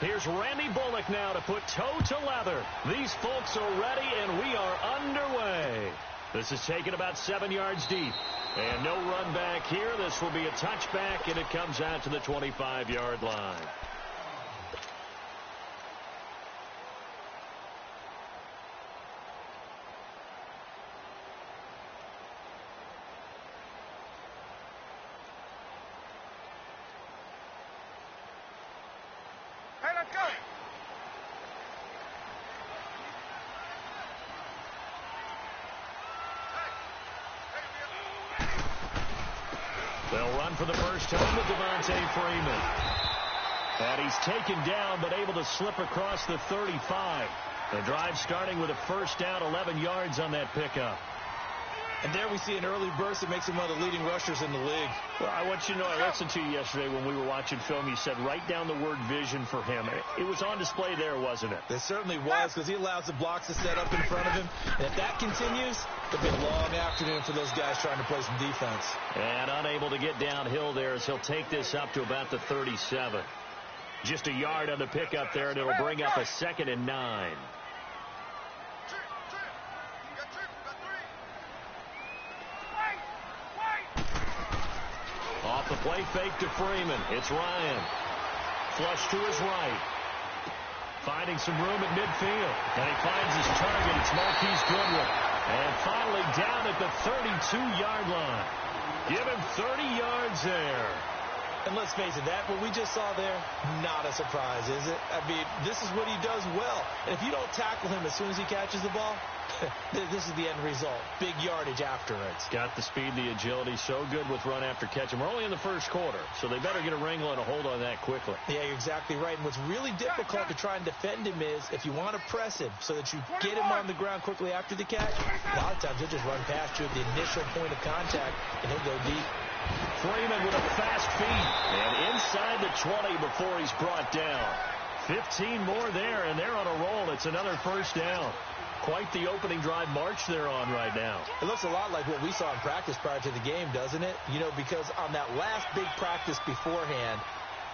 Here's Randy Bullock now to put toe to leather. These folks are ready, and we are underway. This is taken about 7 yards deep. And no run back here. This will be a touchback, and it comes out to the 25-yard line. They'll run for the first time with Devontae Freeman. And he's taken down but able to slip across the 35. The drive starting with a first down, 11 yards on that pickup. And there we see an early burst that makes him one of the leading rushers in the league. Well, I want you to know, I listened to you yesterday when we were watching film. You said write down the word vision for him. It was on display there, wasn't it? It certainly was, because he allows the blocks to set up in front of him. And if that continues, it'll be a long afternoon for those guys trying to play some defense. And unable to get downhill there as he'll take this up to about the 37. Just a yard on the pickup there, and it'll bring up a 2nd and 9. Off the play fake to Freeman. It's Ryan. Flush to his right. Finding some room at midfield. And he finds his target. It's Marquise Goodwin. And finally down at the 32-yard line. Give him 30 yards there. And let's face it, what we just saw there, not a surprise, is it? I mean, this is what he does well. And if you don't tackle him as soon as he catches the ball, this is the end result. Big yardage afterwards. Got the speed, the agility, so good with run after catch. And we're only in the first quarter, so they better get a wrangle and a hold on that quickly. Yeah, you're exactly right. And what's really difficult to try and defend him is if you want to press him so that you get him on the ground quickly after the catch, a lot of times he'll just run past you at the initial point of contact, and he'll go deep. Freeman with a fast feet. And inside the 20 before he's brought down. 15 more there, and they're on a roll. It's another first down. Quite the opening drive march they're on right now. It looks a lot like what we saw in practice prior to the game, doesn't it? You know, because on that last big practice beforehand,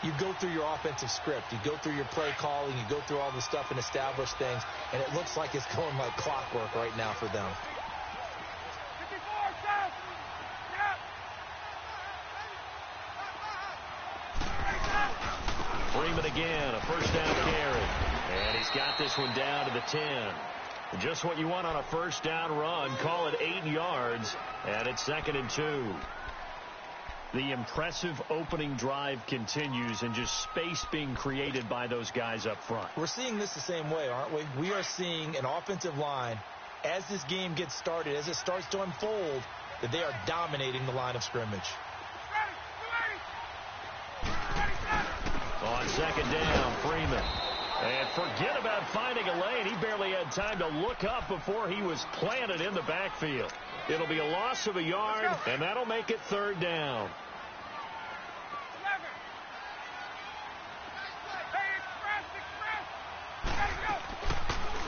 you go through your offensive script. You go through your play calling. You go through all the stuff and establish things. And it looks like it's going like clockwork right now for them. Freeman again, a first down carry. And he's got this one down to the 10. Just what you want on a first down run. Call it 8 yards, and it's 2nd and 2. The impressive opening drive continues, and just space being created by those guys up front. We're seeing this the same way, aren't we? We are seeing an offensive line, as this game gets started, as it starts to unfold, that they are dominating the line of scrimmage. On 2nd down, Freeman. And forget about finding a lane. He barely had time to look up before he was planted in the backfield. It'll be a loss of a yard, and that'll make it 3rd down.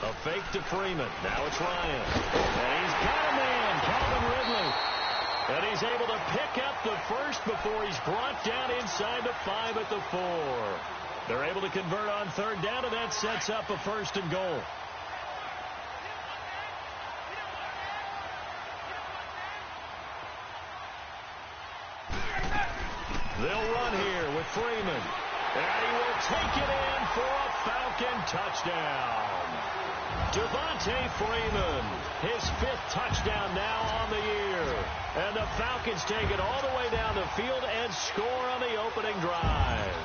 A fake to Freeman. Now it's Ryan. And he's got a man, Calvin Ridley. And he's able to pick up the first before he's brought down inside the 5 at the 4. They're able to convert on 3rd down, and that sets up a 1st and goal. They'll run here with Freeman. And he will take it in for a Falcon touchdown. Devontae Freeman, his 5th touchdown now on the year. And the Falcons take it all the way down the field and score on the opening drive.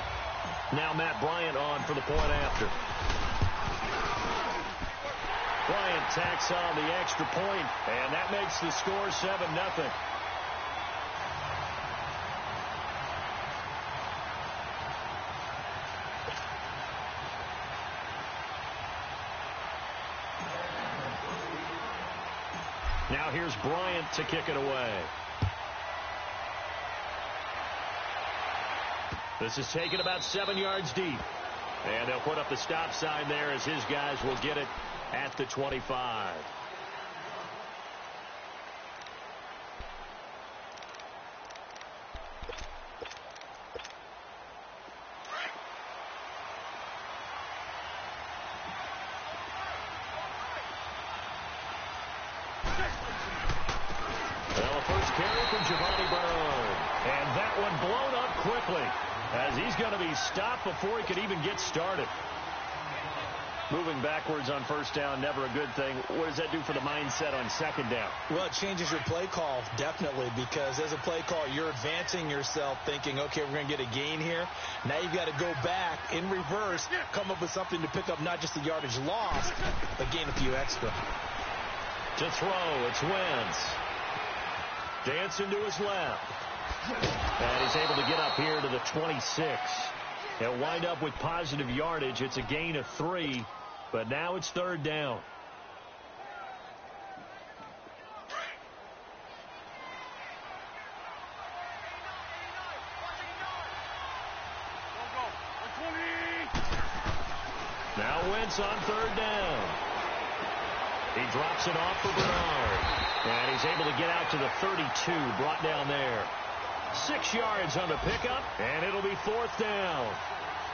Now Matt Bryant on for the point after. Bryant tacks on the extra point, and that makes the score 7-0. Now here's Bryant to kick it away. This is taken about 7 yards deep. And they'll put up the stop sign there as his guys will get it at the 25. carry for Giovanni Bernard. And that one blown up quickly as he's going to be stopped before he could even get started. Moving backwards on first down, never a good thing. What does that do for the mindset on second down? Well, it changes your play call, definitely, because as a play call, you're advancing yourself thinking, okay, we're going to get a gain here. Now you've got to go back in reverse, come up with something to pick up not just the yardage lost, but gain a few extra. To throw, it's Wentz. Dancing to his left. And he's able to get up here to the 26. He'll wind up with positive yardage. It's a gain of 3, but now it's third down. Now Wentz on third down. He drops it off for Bernard. And he's able to get out to the 32, brought down there. 6 yards on the pickup, and it'll be fourth down.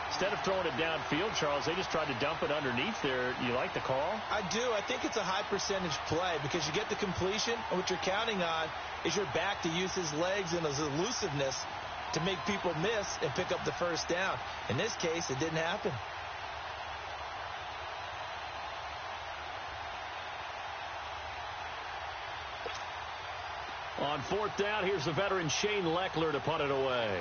Instead of throwing it downfield, Charles, they just tried to dump it underneath there. You like the call? I do. I think it's a high percentage play because you get the completion, and what you're counting on is your back to use his legs and his elusiveness to make people miss and pick up the first down. In this case, it didn't happen. On fourth down, here's the veteran Shane Leckler to punt it away.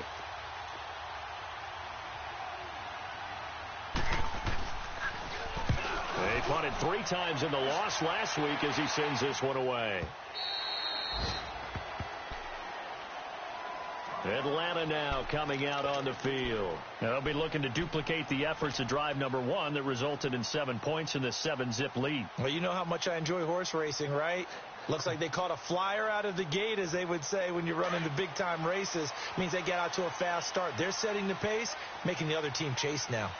They punted 3 times in the loss last week as he sends this one away. Atlanta now coming out on the field. They'll be looking to duplicate the efforts of drive number 1 that resulted in 7 points in the 7-zip lead. Well, you know how much I enjoy horse racing, right? Looks like they caught a flyer out of the gate, as they would say when you're running the big-time races. Means they get out to a fast start. They're setting the pace, making the other team chase now.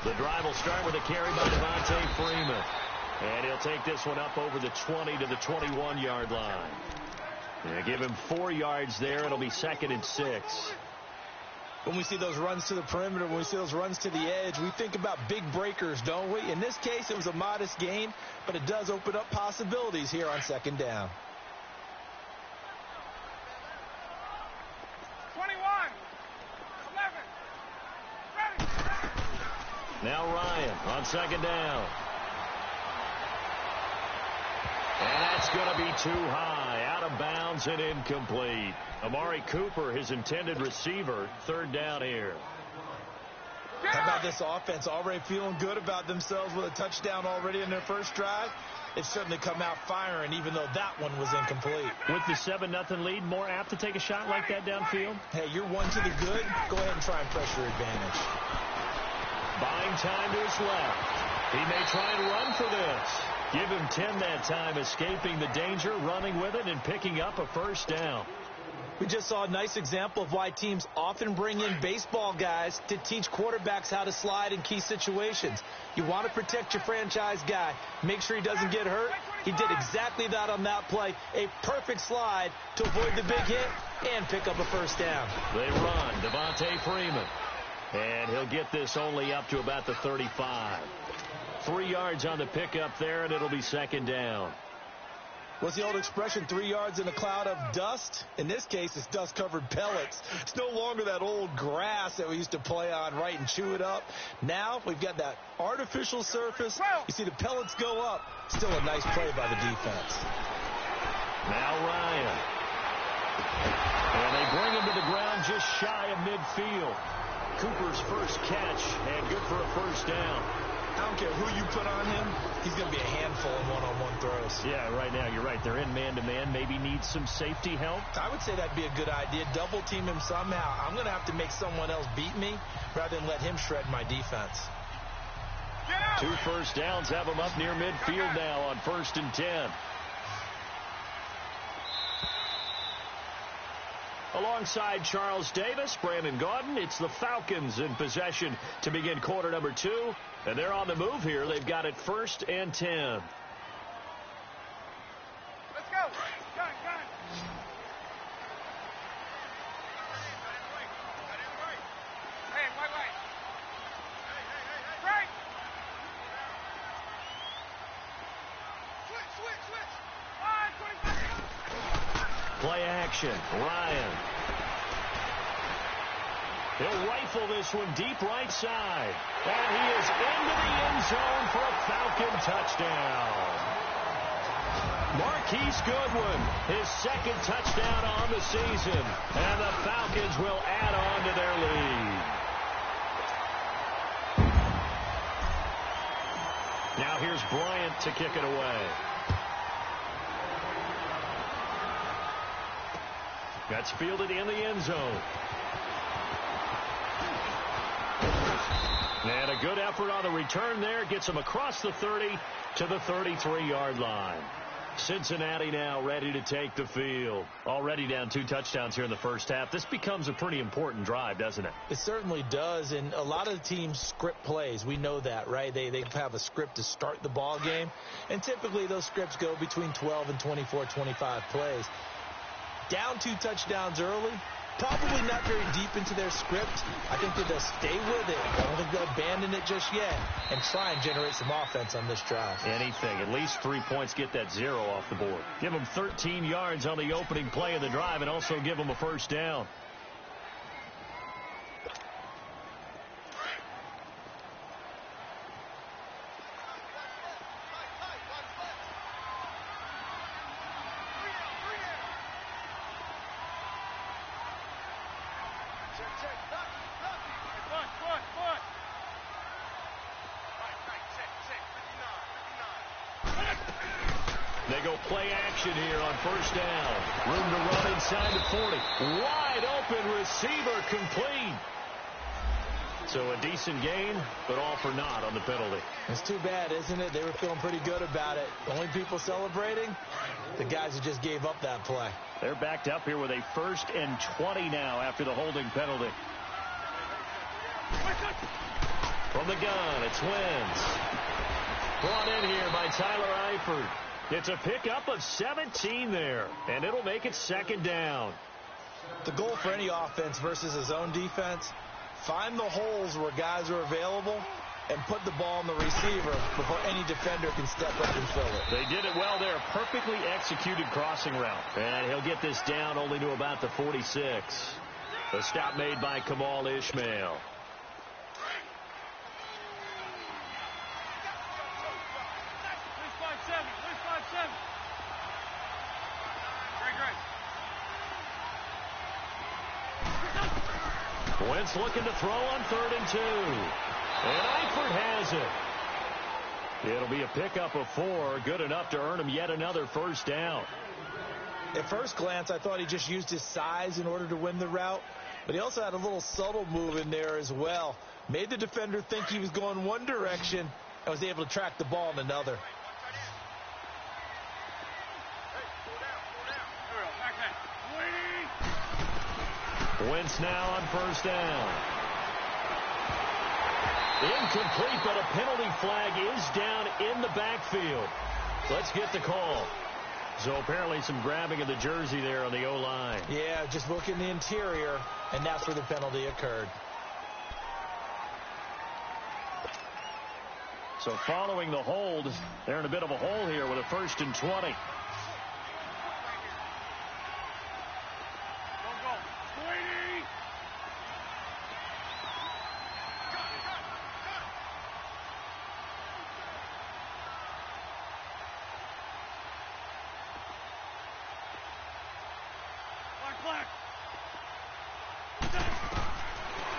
The drive will start with a carry by Devontae Freeman. And he'll take this one up over the 20 to the 21-yard line. And give him 4 yards there. It'll be 2nd and 6. When we see those runs to the perimeter, when we see those runs to the edge, we think about big breakers, don't we? In this case, it was a modest gain, but it does open up possibilities here on second down. 21, 11, ready. Now Ryan on second down. And that's going to be too high, out of bounds and incomplete. Amari Cooper, his intended receiver, third down here. How about this offense already feeling good about themselves with a touchdown already in their first drive? They've certainly come out firing, even though that one was incomplete. With the 7-0 lead, more apt to take a shot like that downfield? Hey, you're 1 to the good. Go ahead and try and press your advantage. Buying time to his left. He may try and run for this. Give him 10 that time, escaping the danger, running with it, and picking up a first down. We just saw a nice example of why teams often bring in baseball guys to teach quarterbacks how to slide in key situations. You want to protect your franchise guy. Make sure he doesn't get hurt. He did exactly that on that play. A perfect slide to avoid the big hit and pick up a first down. They run. Devontae Freeman. And he'll get this only up to about the 35. 3 yards on the pickup there, and it'll be second down. What's the old expression, 3 yards in a cloud of dust? In this case, it's dust-covered pellets. It's no longer that old grass that we used to play on, right, and chew it up. Now we've got that artificial surface. You see the pellets go up. Still a nice play by the defense. Now Ryan. And they bring him to the ground just shy of midfield. Cooper's first catch, and good for a first down. I don't care who you put on him, he's going to be a handful in one-on-one throws. Yeah, right now, you're right. They're in man-to-man. Maybe need some safety help. I would say that'd be a good idea. Double team him somehow. I'm going to have to make someone else beat me rather than let him shred my defense. 2 first downs have him up near midfield now on 1st and 10. Alongside Charles Davis, Brandon Gaudin, it's the Falcons in possession to begin quarter number 2. And they're on the move here. They've got it 1st and 10. Let's go. Gun. Hey, wait. Play action. Ryan. He'll rifle this one deep right side. And he is into the end zone for a Falcon touchdown. Marquise Goodwin, his second touchdown on the season. And the Falcons will add on to their lead. Now here's Bryant to kick it away. That's fielded in the end zone. And a good effort on the return there. Gets him across the 30 to the 33-yard line. Cincinnati now ready to take the field. Already down 2 touchdowns here in the first half. This becomes a pretty important drive, doesn't it? It certainly does, and a lot of the teams script plays. We know that, right? They have a script to start the ball game, and typically those scripts go between 12 and 24, 25 plays. Down 2 touchdowns early, probably not very deep into their script. I think that they'll stay with it. I don't think they'll abandon it just yet and try and generate some offense on this drive. Anything. At least 3 points, get that 0 off the board. Give them 13 yards on the opening play of the drive and also give them a first down. They go play action here on first down. Room to run inside the 40. Wide open receiver complete. So a decent gain, but all for naught on the penalty. It's too bad, isn't it? They were feeling pretty good about it. The only people celebrating, the guys who just gave up that play. They're backed up here with a 1st and 20 now after the holding penalty. From the gun, it's Wentz. Brought in here by Tyler Eifert. It's a pickup of 17 there, and it'll make it 2nd down. The goal for any offense versus a zone defense, find the holes where guys are available and put the ball on the receiver before any defender can step up and fill it. They did it well there. Perfectly executed crossing route. And he'll get this down only to about the 46. The stop made by Kamal Ishmael. Wentz looking to throw on 3rd and 2. And Eifert has it. It'll be a pickup of 4. Good enough to earn him yet another first down. At first glance, I thought he just used his size in order to win the route. But he also had a little subtle move in there as well. Made the defender think he was going one direction and was able to track the ball in another. Wentz now on first down. Incomplete, but a penalty flag is down in the backfield. Let's get the call. So apparently some grabbing of the jersey there on the O-line. Yeah, just look in the interior, and that's where the penalty occurred. So following the hold, they're in a bit of a hole here with a 1st and 20.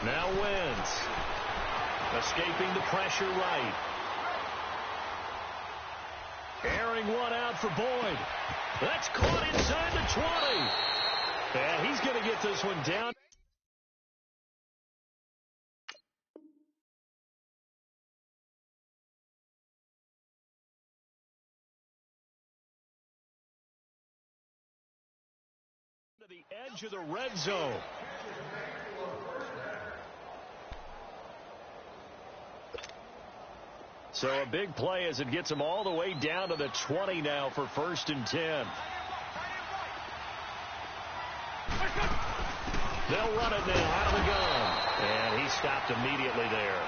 Now Wentz. Escaping the pressure right. Airing one out for Boyd. That's caught inside the 20. And he's going to get this one down. To the edge of the red zone. So a big play as it gets him all the way down to the 20 now for 1st and 10. They'll run it now out of the gun. And he stopped immediately there.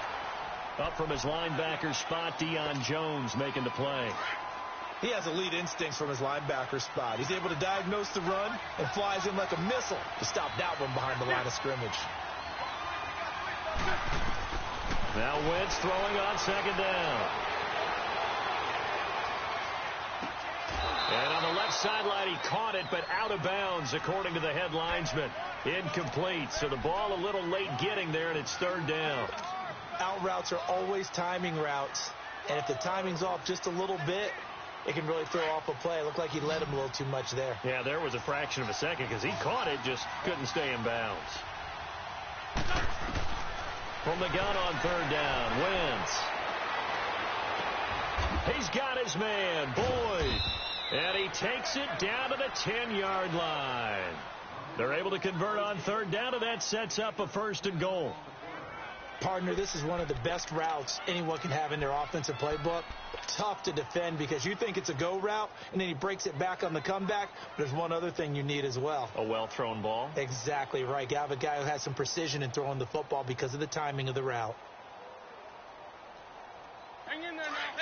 Up from his linebacker spot, Deion Jones making the play. He has elite instincts from his linebacker spot. He's able to diagnose the run and flies in like a missile to stop that one behind the line of scrimmage. Now Wentz throwing on second down. And on the left sideline, he caught it, but out of bounds, according to the head linesman. Incomplete, so the ball a little late getting there, and it's third down. Out routes are always timing routes, and if the timing's off just a little bit, it can really throw off a play. It looked like he led him a little too much there. Yeah, there was a fraction of a second because he caught it, just couldn't stay in bounds. From the gun on third down, Wentz. He's got his man, Boyd. And he takes it down to the 10-yard line. They're able to convert on third down, and that sets up a first and goal. Partner, this is one of the best routes anyone can have in their offensive playbook. Tough to defend because you think it's a go route, and then he breaks it back on the comeback. But there's one other thing you need as well. A well-thrown ball? Exactly right. You have a guy who has some precision in throwing the football because of the timing of the route.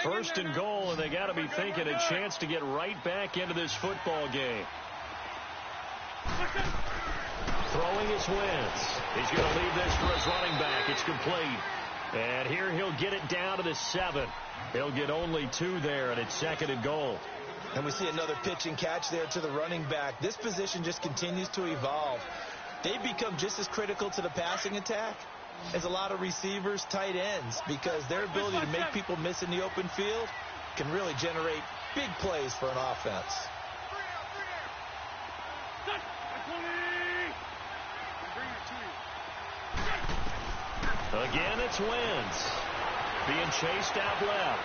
First and goal, and they got to be thinking a chance to get right back into this football game. Throwing is Wentz. He's going to leave this for his running back. It's complete. And here he'll get it down to the 7. He'll get only 2 there, and it's second and goal. And we see another pitch and catch there to the running back. This position just continues to evolve. They become just as critical to the passing attack as a lot of receivers, tight ends, because their ability to make people miss in the open field can really generate big plays for an offense. Again, it's Wentz. Being chased out left.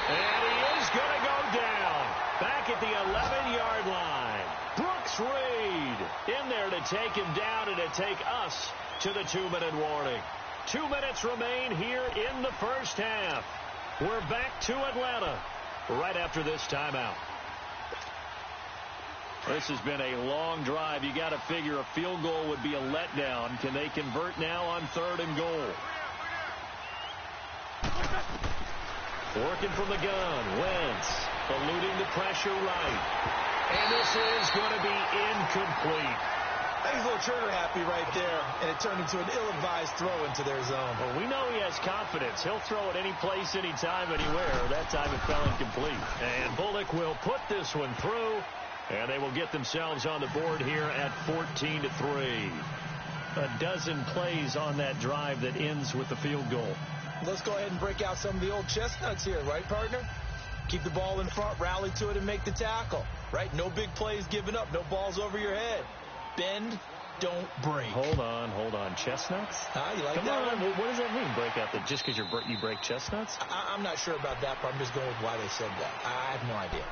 And he is going to go down. Back at the 11-yard line. Brooks Reed in there to take him down and to take us to the 2-minute warning. 2 minutes remain here in the first half. We're back to Atlanta right after this timeout. This has been a long drive. You got to figure a field goal would be a letdown. Can they convert now on third and goal? Working from the gun. Wentz eluding the pressure right. And this is going to be incomplete. He's a little trigger happy right there, and it turned into an ill-advised throw into their zone. Well, we know he has confidence. He'll throw it any place, anytime, anywhere. That time it fell incomplete. And Bullock will put this one through. And they will get themselves on the board here at 14-3. A dozen plays on that drive that ends with the field goal. Let's go ahead and break out some of the old chestnuts here, right, partner? Keep the ball in front, rally to it, and make the tackle, right? No big plays given up, no balls over your head. Bend, don't break. Hold on. Chestnuts? You like Come that on. one? What does that mean, break out? Just because you break chestnuts? I'm not sure about that, but I'm just going with why they said that. I have no idea.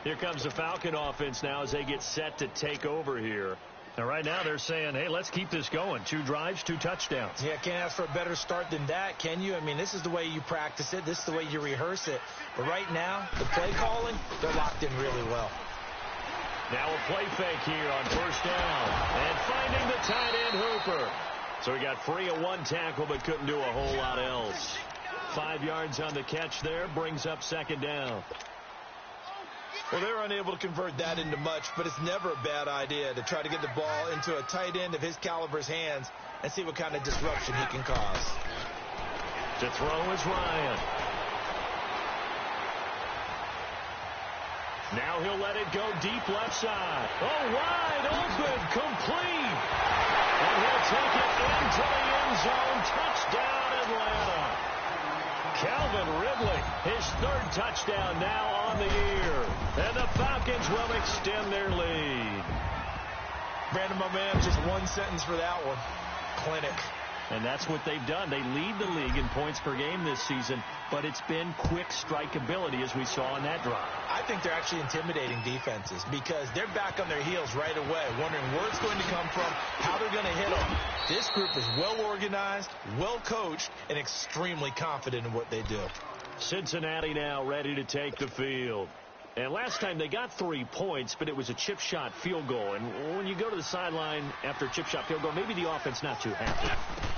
Here comes the Falcon offense now as they get set to take over here. Now, right now they're saying, hey, let's keep this going. 2 drives, 2 touchdowns. Yeah, can't ask for a better start than that, can you? I mean, this is the way you practice it. This is the way you rehearse it. But right now, the play calling, they're locked in really well. Now a play fake here on first down. And finding the tight end, Hooper. So he got free of 1 tackle but couldn't do a whole lot else. 5 yards on the catch there, brings up second down. Well, they're unable to convert that into much, but it's never a bad idea to try to get the ball into a tight end of his caliber's hands and see what kind of disruption he can cause. To throw is Ryan. Now he'll let it go deep left side. Oh, wide open, complete. And he'll take it into the end zone. Touchdown, Atlanta. Calvin Ridley, his 3rd touchdown now on the year. And the Falcons will extend their lead. Brandon, my man, just 1 sentence for that one. Clinic. And that's what they've done. They lead the league in points per game this season, but it's been quick strikeability as we saw on that drive. I think they're actually intimidating defenses because they're back on their heels right away, wondering where it's going to come from, how they're going to hit them. This group is well organized, well coached, and extremely confident in what they do. Cincinnati now ready to take the field. And last time they got 3 points, but it was a chip shot field goal. And when you go to the sideline after a chip shot field goal, maybe the offense not too happy.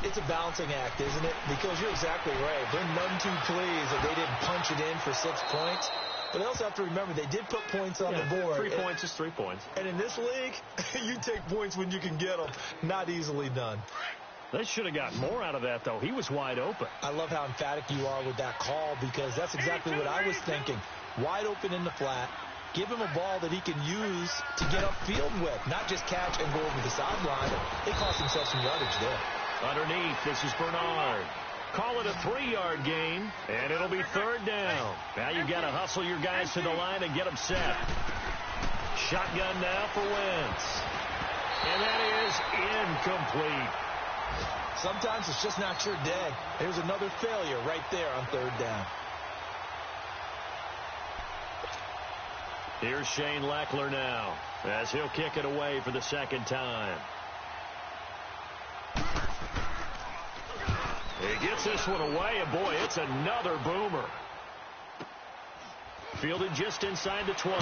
It's a balancing act, isn't it? Because you're exactly right. They're none too pleased that they didn't punch it in for 6 points. But they also have to remember they did put points on the board. 3 points is 3 points. And in this league, you take points when you can get them. Not easily done. They should have gotten more out of that, though. He was wide open. I love how emphatic you are with that call because that's exactly what I was thinking. Wide open in the flat. Give him a ball that he can use to get upfield with, not just catch and go over the sideline. They cost themselves some yardage there. Underneath, this is Bernard. Call it a 3-yard gain, and it'll be 3rd down. Now you've got to hustle your guys to the line and get them set. Shotgun now for Wentz. And that is incomplete. Sometimes it's just not your day. There's another failure right there on 3rd down. Here's Shane Leckler now as he'll kick it away for the 2nd time. He gets this one away, and boy, it's another boomer. Fielded just inside the 20.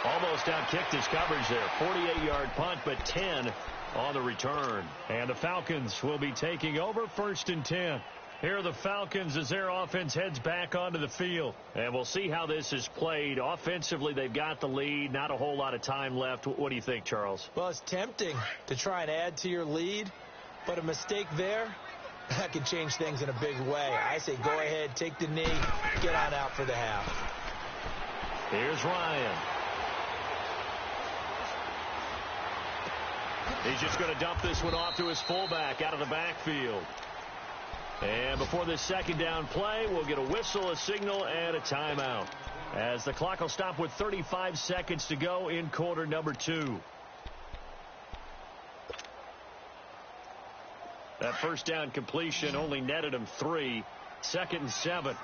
Almost outkicked his coverage there. 48-yard punt, but 10 on the return. And the Falcons will be taking over 1st and 10. Here are the Falcons as their offense heads back onto the field. And we'll see how this is played. Offensively, they've got the lead. Not a whole lot of time left. What do you think, Charles? Well, it's tempting to try and add to your lead, but a mistake there, that can change things in a big way. I say go ahead, take the knee, get on out for the half. Here's Ryan. He's just going to dump this one off to his fullback out of the backfield. And before this 2nd down play, we'll get a whistle, a signal, and a timeout, as the clock will stop with 35 seconds to go in quarter number 2. That 1st down completion only netted him 3. 2nd and 7.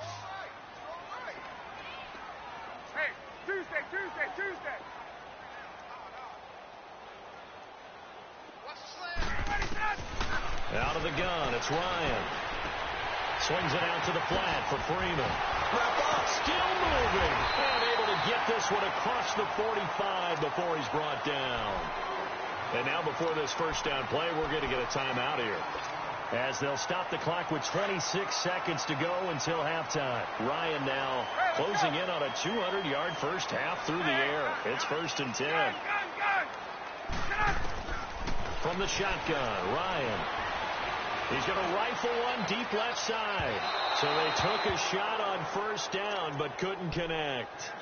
Hey, Tuesday. Out of the gun, it's Ryan. Swings it out to the flat for Freeman. Still moving. And able to get this one across the 45 before he's brought down. And now before this 1st down play, we're going to get a timeout here, as they'll stop the clock with 26 seconds to go until halftime. Ryan now closing in on a 200-yard first half through the air. It's 1st and 10. From the shotgun, Ryan. He's going to rifle one deep left side. So they took a shot on 1st down but couldn't connect.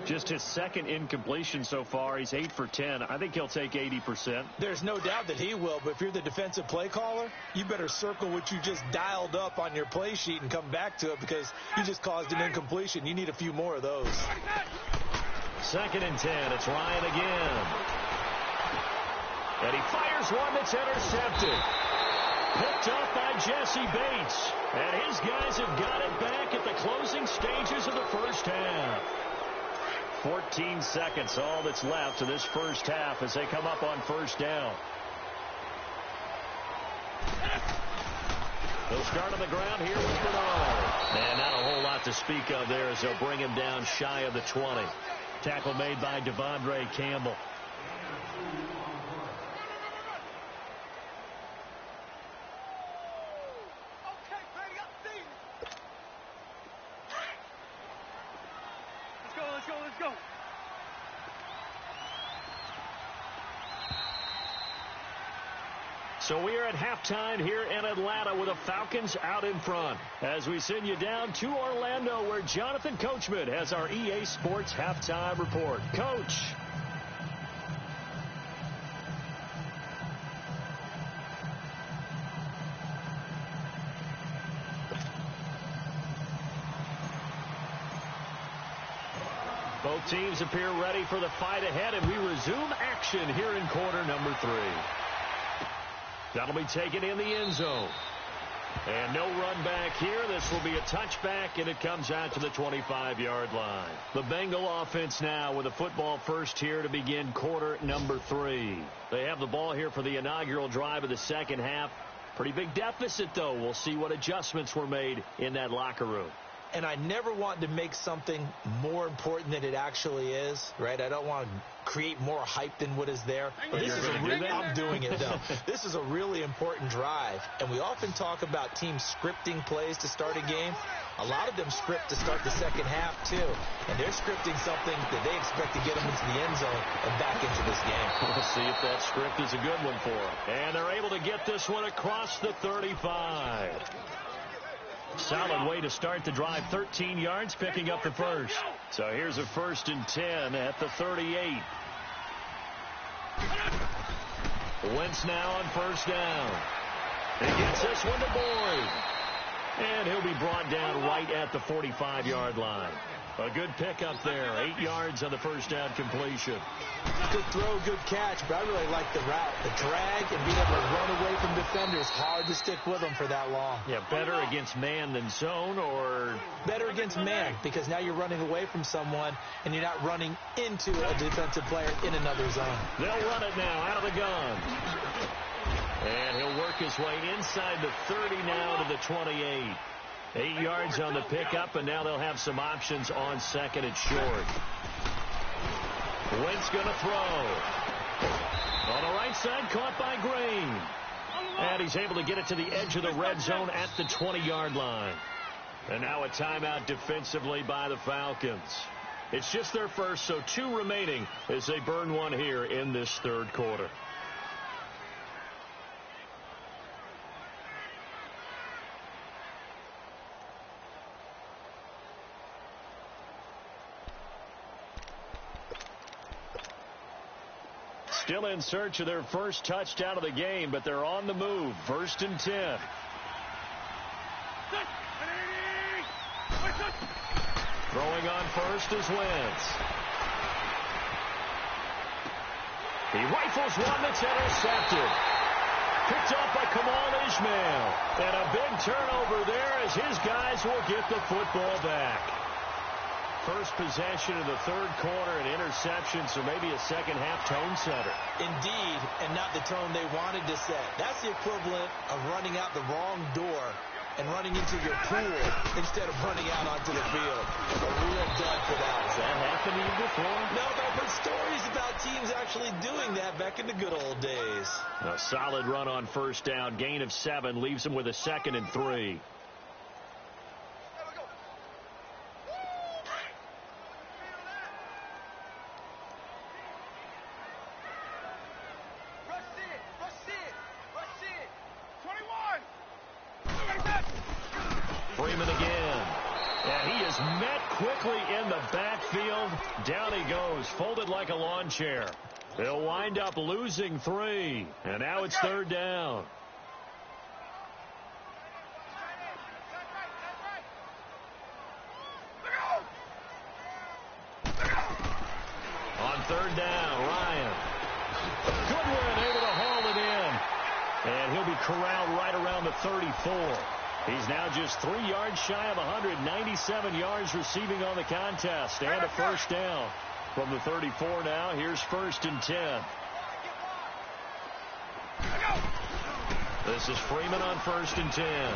Just his 2nd incompletion so far. He's 8 for 10. I think he'll take 80%. There's no doubt that he will, but if you're the defensive play caller, you better circle what you just dialed up on your play sheet and come back to it, because you just caused an incompletion. You need a few more of those. 2nd and 10. It's Ryan again. And he fires one that's intercepted. Picked up by Jesse Bates. And his guys have got it back at the closing stages of the 1st half. 14 seconds, all that's left of this 1st half as they come up on 1st down. They'll start on the ground here with Bernard. And not a whole lot to speak of there as they'll bring him down shy of the 20. Tackle made by Devondre Campbell. Let's go. So we are at halftime here in Atlanta with the Falcons out in front, as we send you down to Orlando, where Jonathan Coachman has our EA Sports halftime report. Coach. Both teams appear ready for the fight ahead, and we resume action here in quarter number 3. That'll be taken in the end zone. And no run back here. This will be a touchback, and it comes out to the 25-yard line. The Bengal offense now with a football first here to begin quarter number 3. They have the ball here for the inaugural drive of the 2nd half. Pretty big deficit, though. We'll see what adjustments were made in that locker room. and I never want to make something more important than it actually is, right? I don't want to create more hype than what is there. But this is I'm doing it, though. This is a really important drive, and we often talk about teams scripting plays to start a game. A lot of them script to start the second half, too, and they're scripting something that they expect to get them into the end zone and back into this game. We'll see if that script is a good one for them. And they're able to get this one across the 35. Solid way to start the drive, 13 yards, picking up the first. So here's a 1st and 10 at the 38. Wentz now on 1st down. He gets this one to Boyd. And he'll be brought down right at the 45-yard line. A good pickup there, 8 yards on the 1st down completion. Good throw, good catch, but I really like the route. The drag and being able to run away from defenders. Hard to stick with them for that long. Yeah, better against man than zone, or? Better against man, because now you're running away from someone and you're not running into a defensive player in another zone. They'll run it now out of the gun. And he'll work his way inside the 30 now to the 28. 8 yards on the pickup, and now they'll have some options on 2nd and short. Wentz going to throw. On the right side, caught by Green. And he's able to get it to the edge of the red zone at the 20-yard line. And now a timeout defensively by the Falcons. It's just their first, so 2 remaining as they burn one here in this 3rd quarter. Still in search of their first touchdown of the game, but they're on the move. 1st and 10. Throwing on 1st is Wentz. He rifles one that's intercepted. Picked up by Kamal Ishmael. And a big turnover there as his guys will get the football back. First possession of the 3rd quarter, an interception, so maybe a second-half tone setter. Indeed, and not the tone they wanted to set. That's the equivalent of running out the wrong door and running into your pool instead of running out onto the field. A real dud for that. Has that happened to you before? No, but I've heard stories about teams actually doing that back in the good old days. A solid run on 1st down. Gain of 7 leaves them with a 2nd and 3. Freeman again. And he is met quickly in the backfield. Down he goes, folded like a lawn chair. They'll wind up losing 3. And now it's 3rd down. On 3rd down, Ryan. Goodwin able to haul it in. And he'll be corralled right around the 34. He's now just 3 yards shy of 197 yards receiving on the contest. And a 1st down from the 34 now. Here's 1st and 10. This is Freeman on 1st and 10.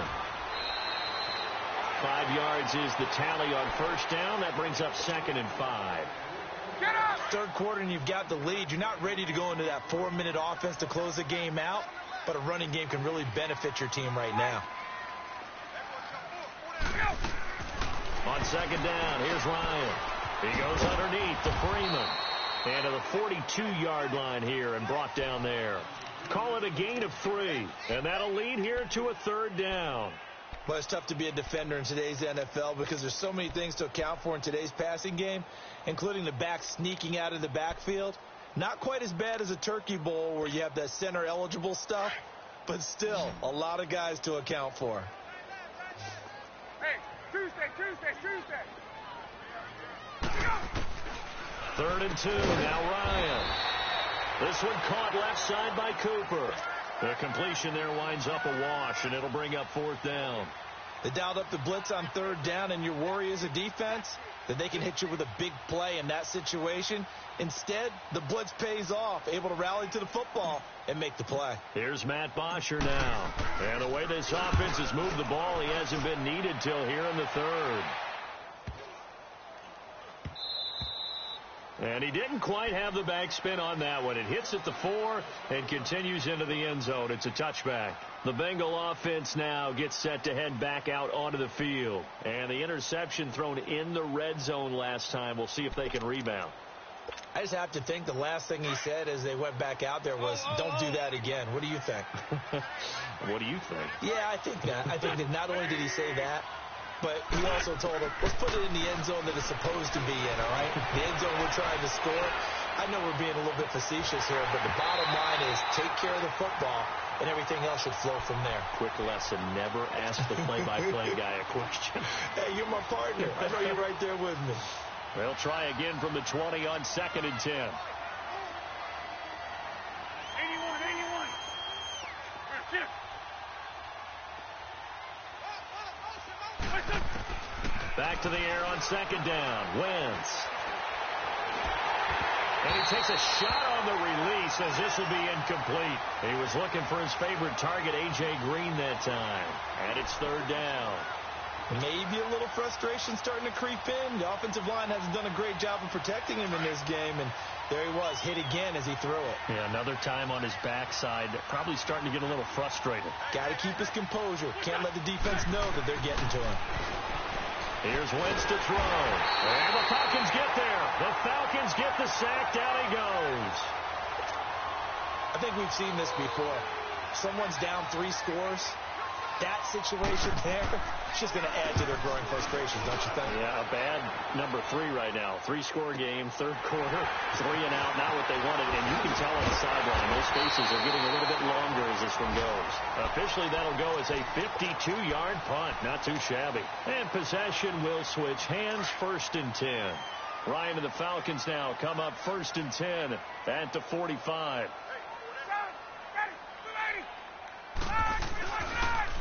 5 yards is the tally on 1st down. That brings up 2nd and 5. 3rd quarter and you've got the lead. You're not ready to go into that 4-minute offense to close the game out, but a running game can really benefit your team right now. On 2nd down, here's Ryan. He goes underneath to Freeman. And to the 42-yard line here and brought down there. Call it a gain of 3. And that'll lead here to a 3rd down. Well, it's tough to be a defender in today's NFL because there's so many things to account for in today's passing game, including the back sneaking out of the backfield. Not quite as bad as a turkey bowl where you have that center-eligible stuff, but still a lot of guys to account for. Hey, Tuesday. 3rd and 2, now Ryan. This one caught left side by Cooper. The completion there winds up a wash, and it'll bring up 4th down. They dialed up the blitz on third down, and your worry as a defense that they can hit you with a big play in that situation. Instead, the blitz pays off, able to rally to the football and make the play. Here's Matt Bosher now. And the way this offense has moved the ball, he hasn't been needed till here in the third. And he didn't quite have the backspin on that one. It hits at the 4 and continues into the end zone. It's a touchback. The Bengal offense now gets set to head back out onto the field. And the interception thrown in the red zone last time. We'll see if they can rebound. I just have to think the last thing he said as they went back out there was, don't do that again. What do you think? What do you think? Yeah, I think that. I think that not only did he say that, but he also told him, let's put it in the end zone that it's supposed to be in, all right? The end zone we're trying to score. I know we're being a little bit facetious here, but the bottom line is take care of the football, and everything else should flow from there. Quick lesson, never ask the play-by-play guy a question. Hey, you're my partner. I know you're right there with me. They'll try again from the 20 on 2nd and 10. 81. Shift. Back to the air on 2nd down. Wentz. And he takes a shot on the release as this will be incomplete. He was looking for his favorite target, A.J. Green, that time. And it's 3rd down. Maybe a little frustration starting to creep in. The offensive line hasn't done a great job of protecting him in this game, and there he was, hit again as he threw it. Yeah, another time on his backside, probably starting to get a little frustrated. Got to keep his composure. Can't let the defense know that they're getting to him. Here's Wentz to throw. And the Falcons get there. The Falcons get the sack. Down he goes. I think we've seen this before. Someone's down 3 scores. That situation there, it's just going to add to their growing frustrations, don't you think? Yeah, a bad number 3 right now. 3-score game, 3rd quarter, 3 and out, not what they wanted. And you can tell on the sideline, those faces are getting a little bit longer as this one goes. Officially, that'll go as a 52-yard punt. Not too shabby. And possession will switch hands, 1st and 10. Ryan and the Falcons now come up 1st and 10 at the 45.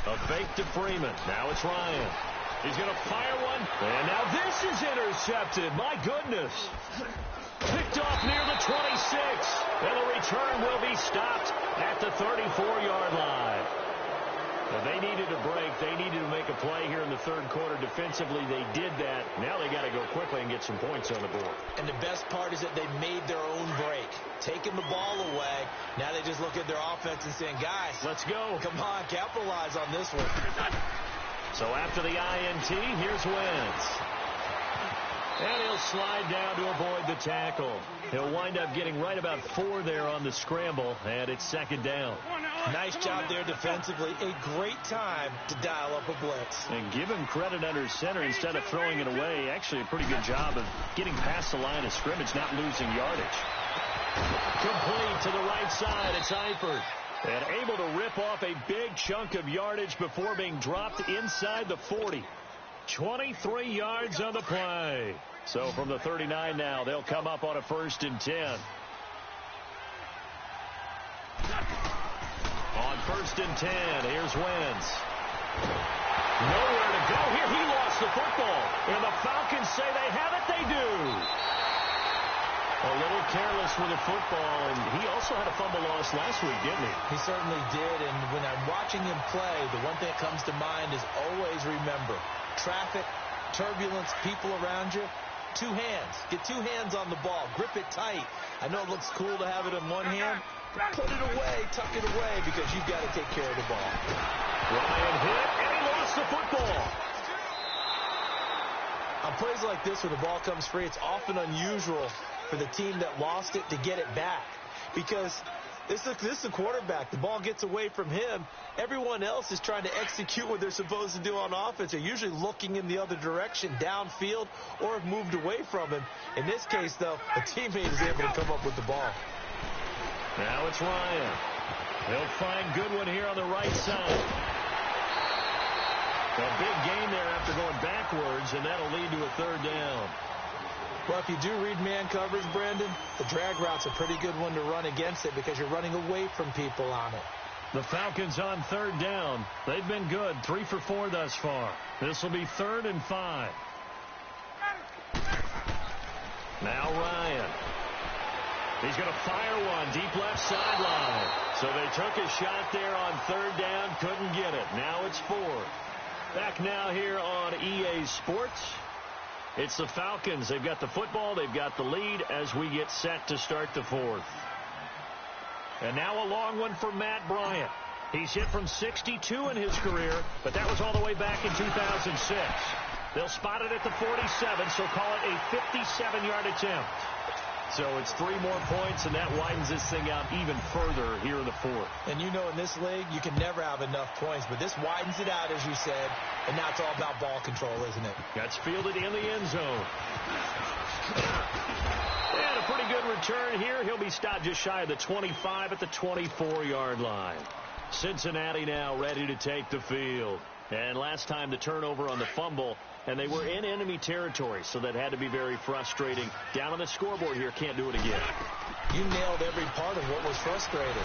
A fake to Freeman. Now it's Ryan. He's going to fire one. And now this is intercepted. My goodness. Picked off near the 26. And the return will be stopped at the 34-yard line. Now they needed a break. They needed to make a play here in the 3rd quarter. Defensively, they did that. Now they got to go quickly and get some points on the board. And the best part is that they made their own break. Taking the ball away. Now they just look at their offense and saying, guys, let's go. Come on, capitalize on this one. So after the INT, here's Wentz. And he'll slide down to avoid the tackle. He'll wind up getting right about 4 there on the scramble, and it's 2nd down. Nice job there defensively. A great time to dial up a blitz. And give him credit under center instead of throwing it away. Actually a pretty good job of getting past the line of scrimmage, not losing yardage. Complete to the right side. It's Eifert. And able to rip off a big chunk of yardage before being dropped inside the 40. 23 yards on the play. So from the 39 now, they'll come up on a 1st and 10. On 1st and 10, here's Wentz. Nowhere to go here. He lost the football. And the Falcons say they have it. They do. A little careless with the football, and he also had a fumble loss last week, didn't he? He certainly did, and when I'm watching him play, the one thing that comes to mind is always remember, traffic, turbulence, people around you, 2 hands. Get 2 hands on the ball. Grip it tight. I know it looks cool to have it in one hand, but put it away, tuck it away, because you've got to take care of the ball. Ryan hit, and he lost the football. On plays like this where the ball comes free, it's often unusual for the team that lost it to get it back, because this is the quarterback. The ball gets away from him. Everyone else is trying to execute what they're supposed to do on offense. They're usually looking in the other direction, downfield, or have moved away from him. In this case, though, a teammate is able to come up with the ball. Now it's Ryan. They'll find Goodwin here on the right side. A big gain there after going backwards, and that'll lead to a 3rd down. Well, if you do read man coverage, Brandon, the drag route's a pretty good one to run against it because you're running away from people on it. The Falcons on third down. They've been good, 3 for 4 thus far. This will be 3rd and 5. Now Ryan. He's going to fire one deep left sideline. So they took a shot there on third down, couldn't get it. Now it's 4th. Back now here on EA Sports. It's the Falcons. They've got the football. They've got the lead as we get set to start the 4th. And now a long one for Matt Bryant. He's hit from 62 in his career, but that was all the way back in 2006. They'll spot it at the 47, so call it a 57-yard attempt. So it's 3 more points, and that widens this thing out even further here in the 4th. And you know, in this league, you can never have enough points, but this widens it out, as you said, and now it's all about ball control, isn't it? That's fielded in the end zone. And a pretty good return here. He'll be stopped just shy of the 25 at the 24-yard line. Cincinnati now ready to take the field. And last time the turnover on the fumble, and they were in enemy territory, so that had to be very frustrating. Down on the scoreboard here, can't do it again. You nailed every part of what was frustrating.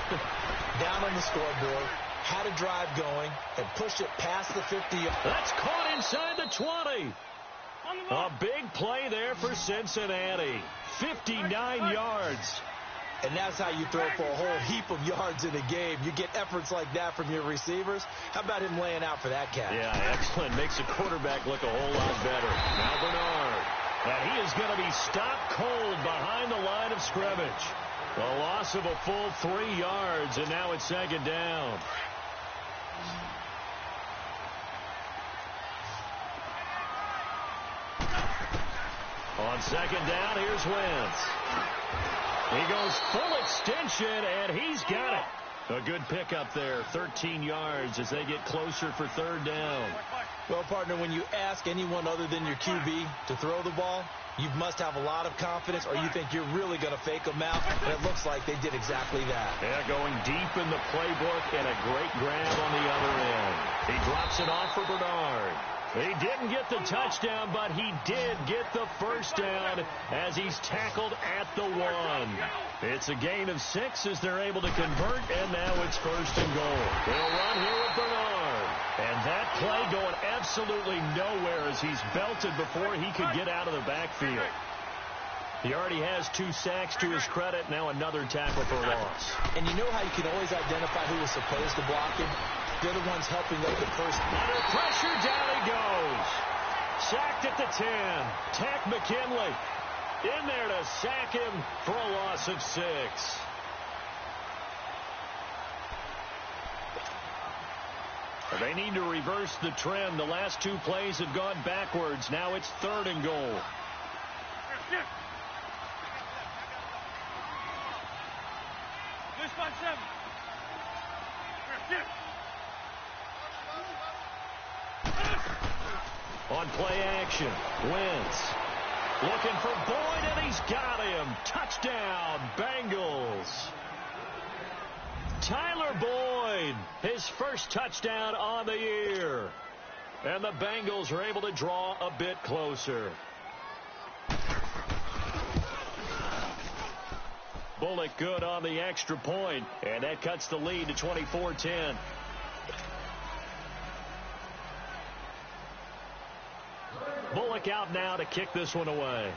Down on the scoreboard, had a drive going, and pushed it past the 50. That's caught inside the 20. A big play there for Cincinnati. 59 yards. And that's how you throw for a whole heap of yards in a game. You get efforts like that from your receivers. How about him laying out for that catch? Yeah, excellent. Makes the quarterback look a whole lot better. Now Bernard. And he is going to be stopped cold behind the line of scrimmage. A loss of a full 3 yards, and now it's 2nd down. On 2nd down, here's Wentz. He goes full extension, and he's got it. A good pickup there, 13 yards as they get closer for 3rd down. Well, partner, when you ask anyone other than your QB to throw the ball, you must have a lot of confidence, or you think you're really going to fake them out, and it looks like they did exactly that. Yeah, going deep in the playbook, and a great grab on the other end. He drops it off for Bernard. He didn't get the touchdown, but he did get the first down as he's tackled at the 1. It's a gain of 6 as they're able to convert, and now it's 1st and goal. They'll run here with Bernard. And that play going absolutely nowhere as he's belted before he could get out of the backfield. He already has 2 sacks to his credit. Now another tackle for loss. And you know how you can always identify who was supposed to block him? They're the ones helping up the first. Under pressure, down he goes. Sacked at the 10. Tack McKinley in there to sack him for a loss of 6. They need to reverse the trend. The last 2 plays have gone backwards. Now it's 3rd and goal. On play action, Wentz looking for Boyd, and he's got him. Touchdown, Bengals. Tyler Boyd, his first touchdown on the year. And the Bengals are able to draw a bit closer. Bullock good on the extra point, and that cuts the lead to 24-10. Bullock out now to kick this one away.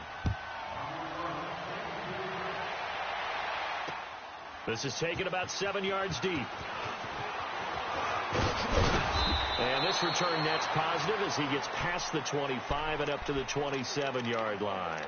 This is taken about 7 yards deep. And this return net's positive as he gets past the 25 and up to the 27-yard line.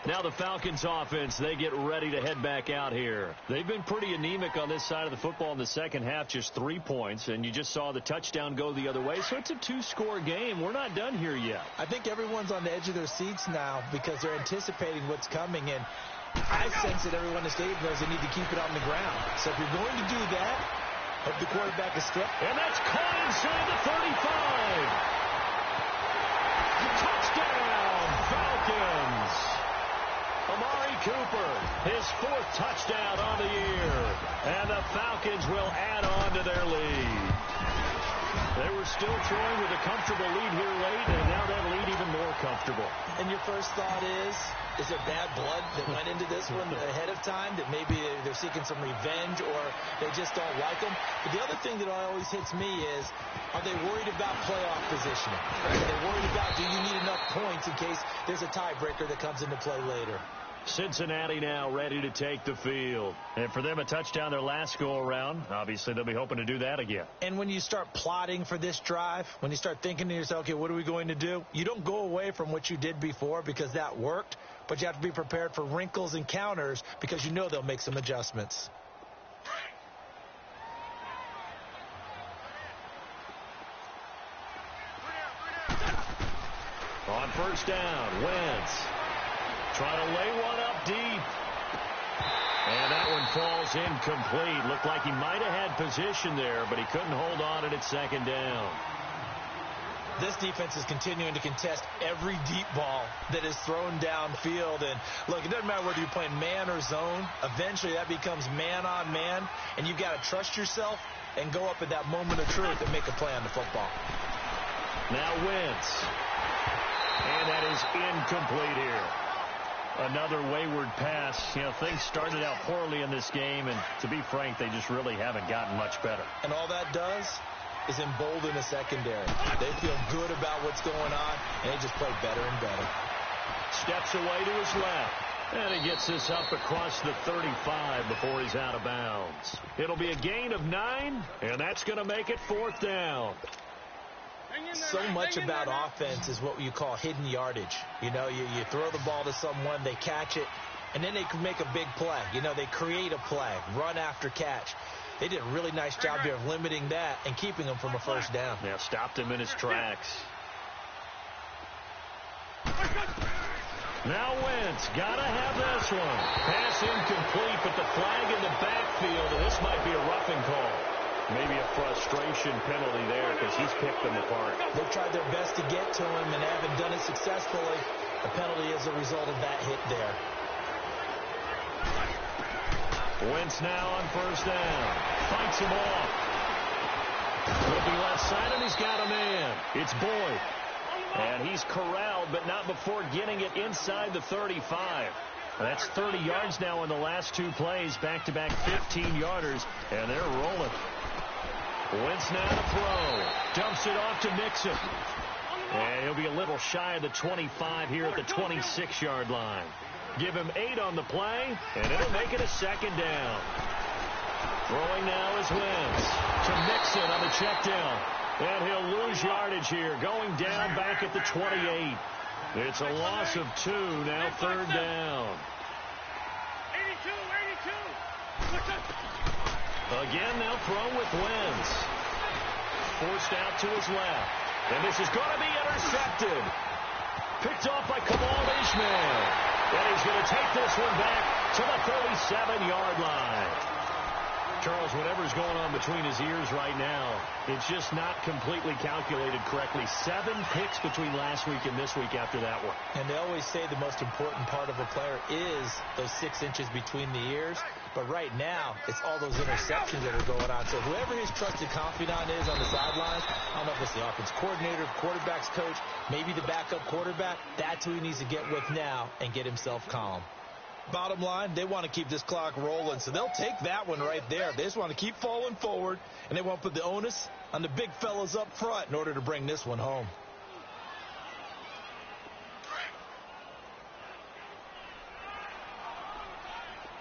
Now the Falcons offense, they get ready to head back out here. They've been pretty anemic on this side of the football in the second half, just 3 points, and you just saw the touchdown go the other way. So it's a 2-score game. We're not done here yet. I think everyone's on the edge of their seats now because they're anticipating what's coming, and I sense that everyone in the stadium knows they need to keep it on the ground. So if you're going to do that, hope the quarterback is stripped. And that's caught inside the 35. Touchdown, Falcons. Amari Cooper, his 4th touchdown on the year. And the Falcons will add on to their lead. They were still throwing with a comfortable lead here late, and now that lead even more comfortable. And your first thought is there bad blood that went into this one ahead of time, that maybe they're seeking some revenge or they just don't like them? But the other thing that always hits me is, are they worried about playoff positioning? Are they worried about, do you need enough points in case there's a tiebreaker that comes into play later? Cincinnati now ready to take the field. And for them, a touchdown their last go-around. Obviously, they'll be hoping to do that again. And when you start plotting for this drive, when you start thinking to yourself, okay, what are we going to do? You don't go away from what you did before because that worked, but you have to be prepared for wrinkles and counters because you know they'll make some adjustments. On first down, Wentz trying to lay one up deep. And that one falls incomplete. Looked like he might have had position there, but he couldn't hold on at second down. This defense is continuing to contest every deep ball that is thrown downfield. And, look, it doesn't matter whether you're playing man or zone. Eventually, that becomes man on man, and you've got to trust yourself and go up at that moment of truth and make a play on the football. Now Wentz. And that is incomplete here. Another wayward pass. You know, things started out poorly in this game, and to be frank, they just really haven't gotten much better. And all that does is embolden the secondary. They feel good about what's going on, and they just play better and better. Steps away to his left. And he gets this up across the 35 before he's out of bounds. It'll be a gain of 9, and that's going to make it fourth down. So much about offense is what you call hidden yardage. You know, you throw the ball to someone, they catch it, and then they can make a big play. You know, they create a play, run after catch. They did a really nice job here of limiting that and keeping him from a first down. Yeah, stopped him in his tracks. Now Wentz, gotta have this one. Pass incomplete, but the flag in the backfield, and this might be a roughing call. Maybe a frustration penalty there because he's picked them apart. They've tried their best to get to him and haven't done it successfully. A penalty is a result of that hit there. Wentz now on first down. Fights him off. Looking left side, and he's got a man. It's Boyd. And he's corralled, but not before getting it inside the 35. That's 30 yards now in the last two plays. Back-to-back 15-yarders, and they're rolling. Wentz now to throw. Dumps it off to Mixon. And he'll be a little shy of the 25 here at the 26-yard line. Give him 8 on the play, and it'll make it a second down. Throwing now is Wentz to Mixon on the check down. And he'll lose yardage here, going down back at the 28. It's a loss of 2, now third down. 82. Again, now thrown with Wentz. Forced out to his left. And this is going to be intercepted. Picked off by Kamal Ishmael. And he's going to take this one back to the 37-yard line. Charles, whatever's going on between his ears right now, it's just not completely calculated correctly. 7 picks between last week and this week after that one. And they always say the most important part of a player is those 6 inches between the ears. But right now, it's all those interceptions that are going on. So whoever his trusted confidant is on the sidelines, I don't know if it's the offense coordinator, quarterback's coach, maybe the backup quarterback, that's who he needs to get with now and get himself calm. Bottom line, they want to keep this clock rolling, so they'll take that one right there. They just want to keep falling forward, and they want to put the onus on the big fellas up front in order to bring this one home.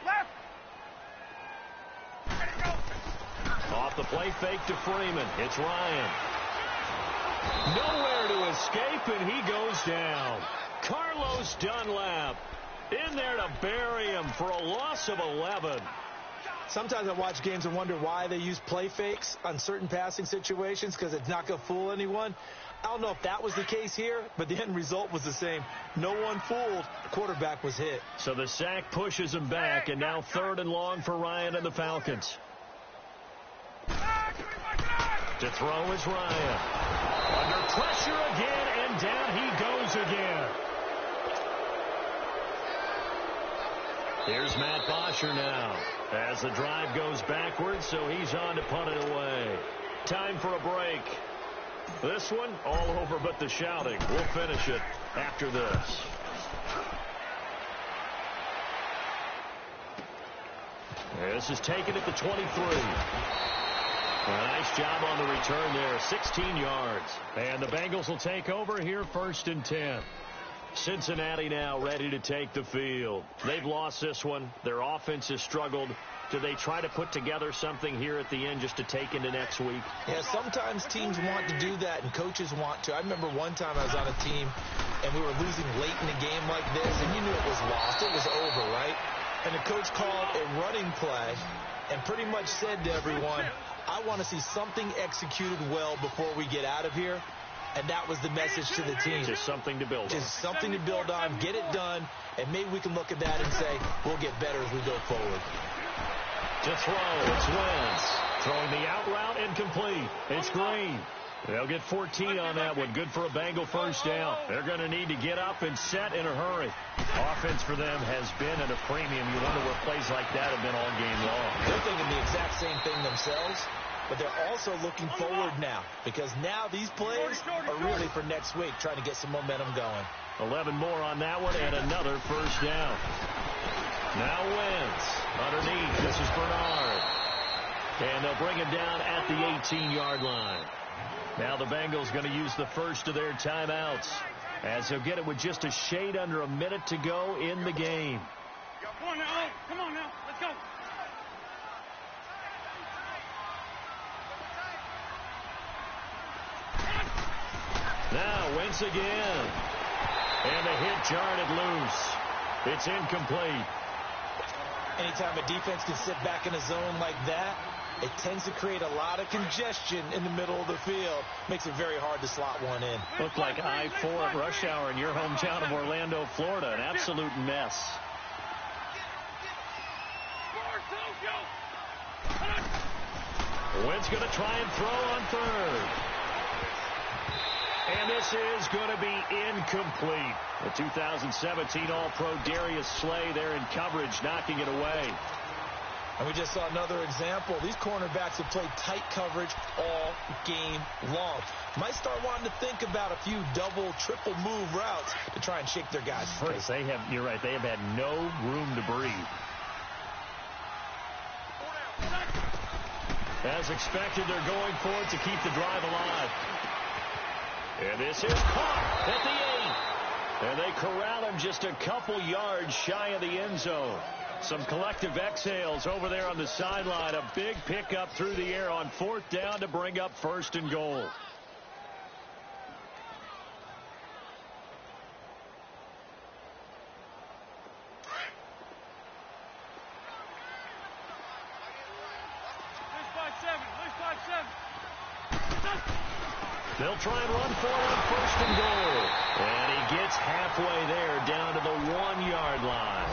Left. Off the play fake to Freeman. It's Ryan. Nowhere to escape, and he goes down. Carlos Dunlap in there to bury him for a loss of 11. Sometimes I watch games and wonder why they use play fakes on certain passing situations because it's not going to fool anyone. I don't know if that was the case here, but the end result was the same. No one fooled. The quarterback was hit. So the sack pushes him back, and now 3rd and long for Ryan and the Falcons. To throw is Ryan. Under pressure again, and down he goes again. Here's Matt Bosher now as the drive goes backwards, so he's on to punt it away. Time for a break. This one all over but the shouting. We'll finish it after this. This is taken at the 23. Nice job on the return there, 16 yards. And the Bengals will take over here, 1st and 10. Cincinnati now ready to take the field. They've lost this one. Their offense has struggled. Do they try to put together something here at the end just to take into next week? Yeah, sometimes teams want to do that and coaches want to. I remember one time I was on a team and we were losing late in a game like this, and you knew it was lost. It was over, right? And the coach called a running play and pretty much said to everyone, I want to see something executed well before we get out of here. And that was the message to the team. Just something to build on. Just something to build on, get it done, and maybe we can look at that and say, we'll get better as we go forward. To throw, it's Wentz. Throwing the out route incomplete. It's Green. They'll get 14 on that one. Good for a Bengal 1st down. They're going to need to get up and set in a hurry. Offense for them has been at a premium. You wonder where plays like that have been all game long. They're thinking the exact same thing themselves, but they're also looking forward now because now these plays are really for next week, trying to get some momentum going. 11 more on that one and another 1st down. Now Wentz underneath. This is Bernard. And they'll bring him down at the 18-yard line. Now the Bengals going to use the first of their timeouts as they'll get it with just a shade under a minute to go in the game. Come on now. Come on now. Let's go. Now Wentz again. And the hit jarred it loose. It's incomplete. Anytime a defense can sit back in a zone like that, it tends to create a lot of congestion in the middle of the field. Makes it very hard to slot one in. Looked like I-4 at rush hour in your hometown of Orlando, Florida. An absolute mess. Wentz going to try and throw on 3rd. And this is going to be incomplete. The 2017 All-Pro Darius Slay there in coverage, knocking it away. And we just saw another example. These cornerbacks have played tight coverage all game long. Might start wanting to think about a few double, triple move routes to try and shake their guys free. Yes, you're right. They have had no room to breathe. As expected, they're going for it to keep the drive alive. And this is caught at the 8. And they corral him just a couple yards shy of the end zone. Some collective exhales over there on the sideline. A big pickup through the air on 4th down to bring up 1st and goal. They'll try and run for it on 1st and goal. And he gets halfway there down to the 1-yard line.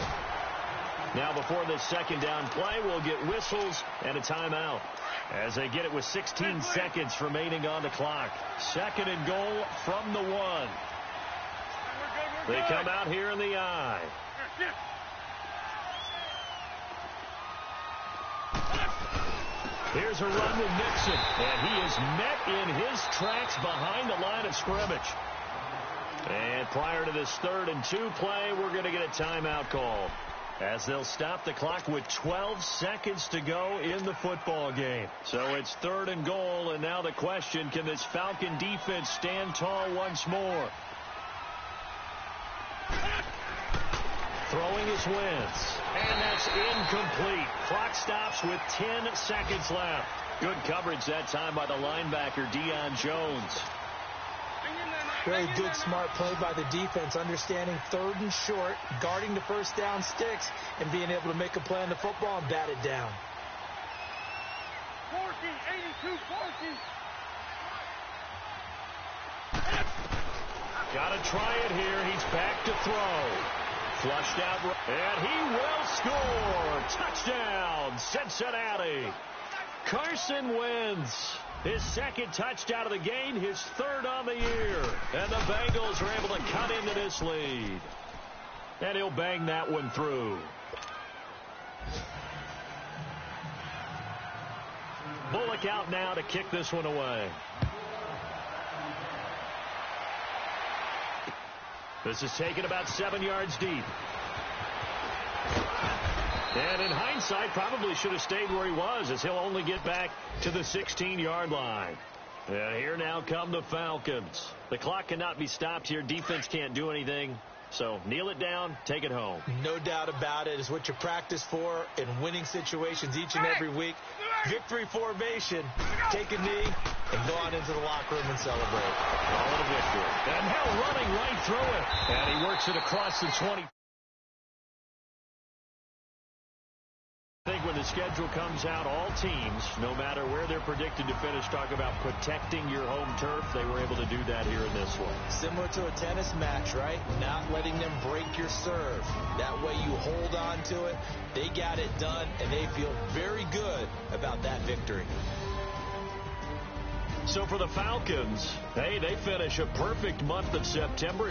Now before this 2nd down play, we'll get whistles and a timeout as they get it with 16 seconds remaining on the clock. 2nd and goal from the 1. They come out here in the I. Here's a run with Nixon, and he is met in his tracks behind the line of scrimmage. And prior to this 3rd and 2 play, we're going to get a timeout call as they'll stop the clock with 12 seconds to go in the football game. So it's 3rd and goal, and now the question, can this Falcon defense stand tall once more? Throwing is Wentz. And that's incomplete. Clock stops with 10 seconds left. Good coverage that time by the linebacker, Deion Jones. Very good, smart play by the defense, understanding 3rd and short, guarding the 1st down sticks, and being able to make a play on the football and bat it down. 82, 40. Gotta try it here. He's back to throw. Flushed out, and he will score. Touchdown, Cincinnati. Carson Wentz, his 2nd touchdown of the game, his 3rd on the year. And the Bengals are able to cut into this lead. And he'll bang that one through. Bullock out now to kick this one away. This is taken about 7 yards deep. And in hindsight, probably should have stayed where he was, as he'll only get back to the 16-yard line. And here now come the Falcons. The clock cannot be stopped here. Defense can't do anything. So kneel it down, take it home. No doubt about it. It's what you practice for in winning situations each and every week. Victory formation. Take a knee and go on into the locker room and celebrate. Call it a victory. And Hill running right through it. And he works it across the 20. I think when the schedule comes out, all teams, no matter where they're predicted to finish, talk about protecting your home turf. They were able to do that here in this one. Similar to a tennis match, right? Not letting them break your serve. That way you hold on to it. They got it done, and they feel very good about that victory. So for the Falcons, hey, they finish a perfect month of September.